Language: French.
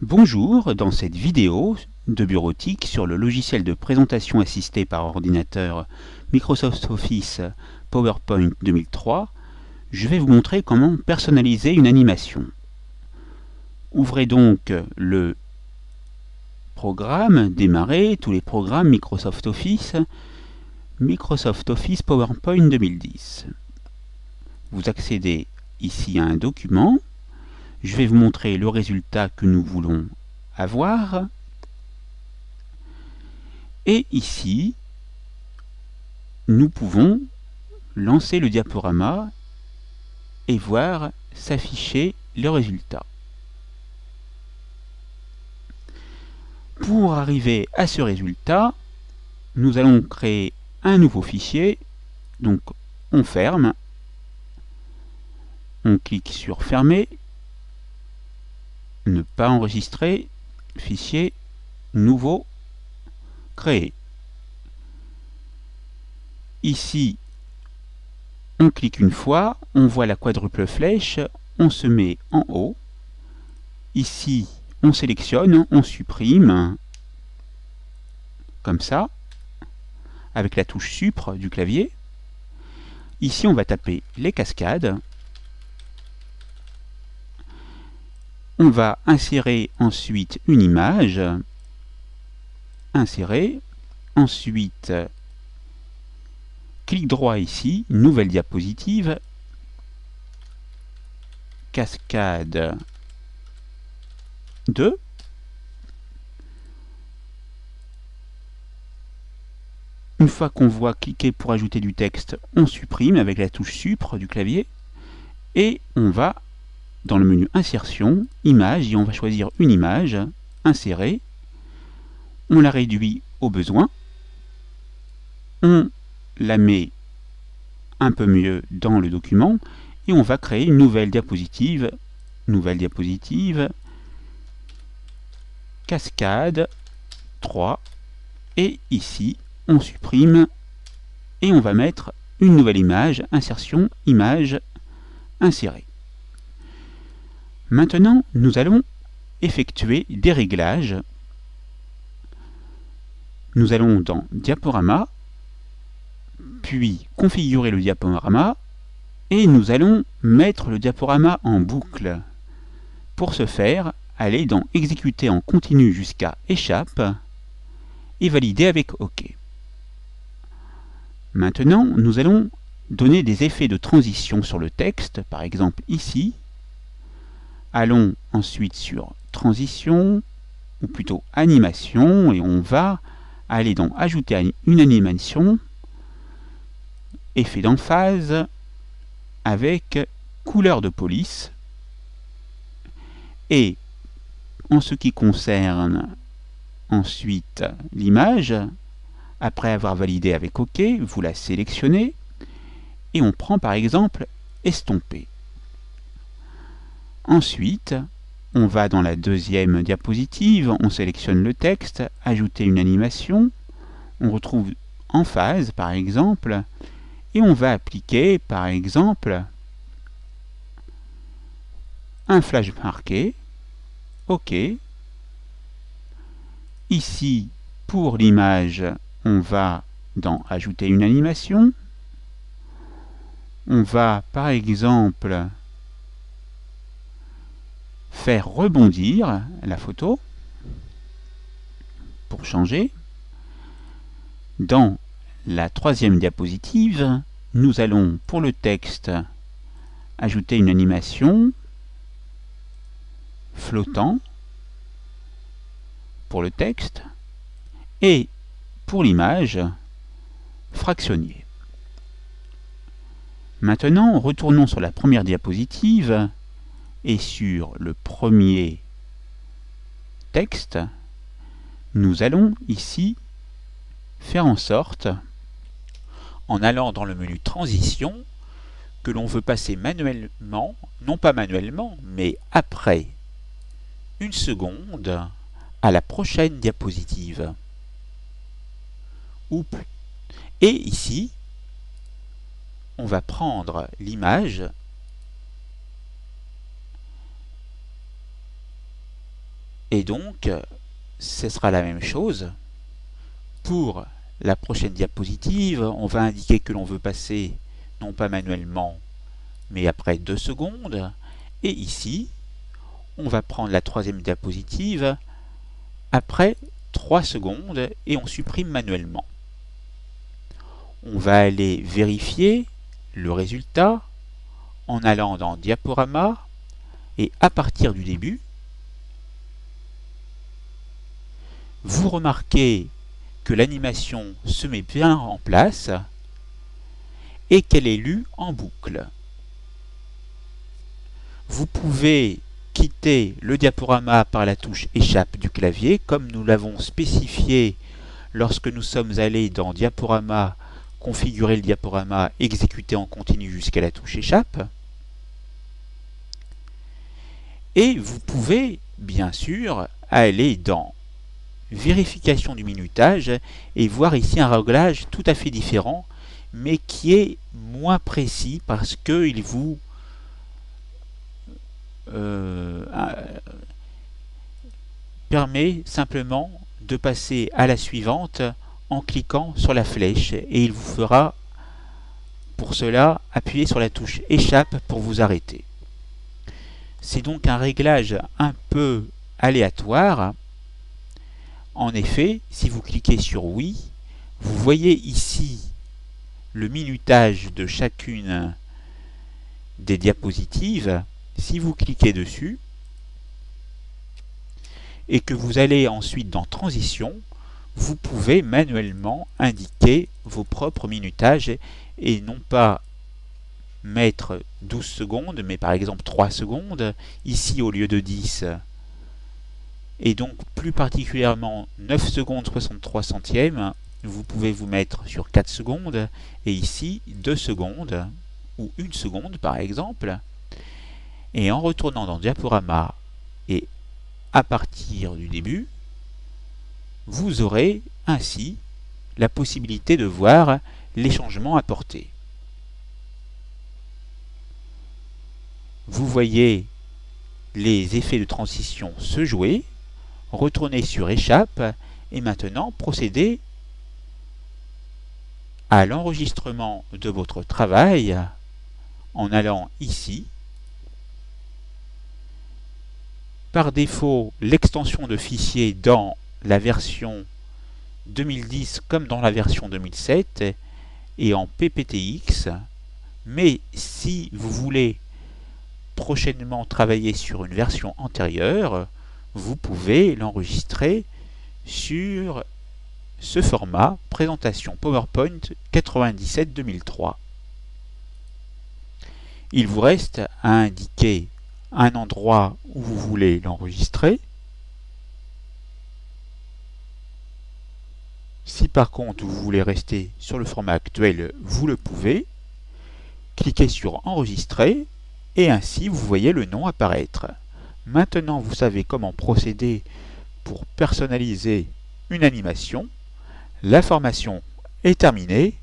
Bonjour, dans cette vidéo de bureautique sur le logiciel de présentation assistée par ordinateur Microsoft Office PowerPoint 2003, je vais vous montrer comment personnaliser une animation. Ouvrez donc le programme, démarrer tous les programmes Microsoft Office PowerPoint 2010. Vous accédez ici à un document. Je vais vous montrer le résultat que nous voulons avoir. Et ici, nous pouvons lancer le diaporama et voir s'afficher le résultat. Pour arriver à ce résultat, nous allons créer un nouveau fichier. Donc, on ferme, on clique sur Fermer, ne pas enregistrer, fichier, nouveau, créer. Ici, on clique une fois, on voit la quadruple flèche, on se met en haut. Ici, on sélectionne, on supprime, comme ça, avec la touche Supr du clavier. Ici, on va taper les cascades. On va insérer ensuite une image. Insérer. Ensuite, clic droit ici, nouvelle diapositive. Cascade 2. Une fois qu'on voit cliquer pour ajouter du texte, on supprime avec la touche Supr du clavier. Et on va dans le menu Insertion, Image, et on va choisir une image, Insérer. On la réduit au besoin. On la met un peu mieux dans le document et on va créer une nouvelle diapositive. Cascade 3. Et ici, on supprime et on va mettre une nouvelle image, Insertion, Image, Insérer. Maintenant, nous allons effectuer des réglages. Nous allons dans Diaporama, puis configurer le diaporama, et nous allons mettre le diaporama en boucle. Pour ce faire, allez dans Exécuter en continu jusqu'à Échappe, et valider avec OK. Maintenant, nous allons donner des effets de transition sur le texte, par exemple ici. Allons ensuite sur Transition, ou plutôt Animation, et on va aller dans Ajouter une animation, Effet d'emphase, avec couleur de police. Et en ce qui concerne ensuite l'image, après avoir validé avec OK, vous la sélectionnez, et on prend par exemple Estomper. Ensuite, on va dans la deuxième diapositive, on sélectionne le texte, ajouter une animation, on retrouve emphase par exemple, et on va appliquer par exemple un flash marqué, OK. Ici, pour l'image, on va dans Ajouter une animation, on va par exemple faire rebondir la photo pour changer. Dans la troisième diapositive, nous allons pour le texte ajouter une animation flottant pour le texte et pour l'image fractionnier. Maintenant, retournons sur la première diapositive et sur le premier texte, nous allons ici faire en sorte, en allant dans le menu Transition, que l'on veut passer manuellement, non pas manuellement, mais après une seconde, à la prochaine diapositive. Et ici, on va prendre l'image Et donc, ce sera la même chose. Pour la prochaine diapositive, on va indiquer que l'on veut passer, non pas manuellement, mais après 2 secondes. Et ici, on va prendre la troisième diapositive après 3 secondes et on supprime manuellement. On va aller vérifier le résultat en allant dans Diaporama et à partir du début, vous remarquez que l'animation se met bien en place et qu'elle est lue en boucle. Vous pouvez quitter le diaporama par la touche Échappe du clavier, comme nous l'avons spécifié lorsque nous sommes allés dans Diaporama, configurer le diaporama, exécuter en continu jusqu'à la touche Échappe. Et vous pouvez, bien sûr, aller dans Vérification du minutage et voir ici un réglage tout à fait différent, mais qui est moins précis parce qu'il vous permet simplement de passer à la suivante en cliquant sur la flèche et il vous fera pour cela appuyer sur la touche Échappe pour vous arrêter. C'est donc un réglage un peu aléatoire. En effet, si vous cliquez sur Oui, vous voyez ici le minutage de chacune des diapositives. Si vous cliquez dessus et que vous allez ensuite dans Transition, vous pouvez manuellement indiquer vos propres minutages et non pas mettre 12 secondes, mais par exemple 3 secondes, ici au lieu de 10, et donc plus particulièrement 9 secondes 63 centièmes, vous pouvez vous mettre sur 4 secondes, et ici 2 secondes, ou 1 seconde par exemple, et en retournant dans Diaporama et à partir du début, vous aurez ainsi la possibilité de voir les changements apportés. Vous voyez les effets de transition se jouer, retournez sur Échappe et maintenant procédez à l'enregistrement de votre travail en allant ici. Par défaut, l'extension de fichier dans la version 2010 comme dans la version 2007 est en PPTX, mais si vous voulez prochainement travailler sur une version antérieure, vous pouvez l'enregistrer sur ce format présentation PowerPoint 97-2003. Il vous reste à indiquer un endroit où vous voulez l'enregistrer. Si par contre vous voulez rester sur le format actuel, vous le pouvez. Cliquez sur Enregistrer et ainsi vous voyez le nom apparaître. Maintenant vous savez comment procéder pour personnaliser une animation. La formation est terminée.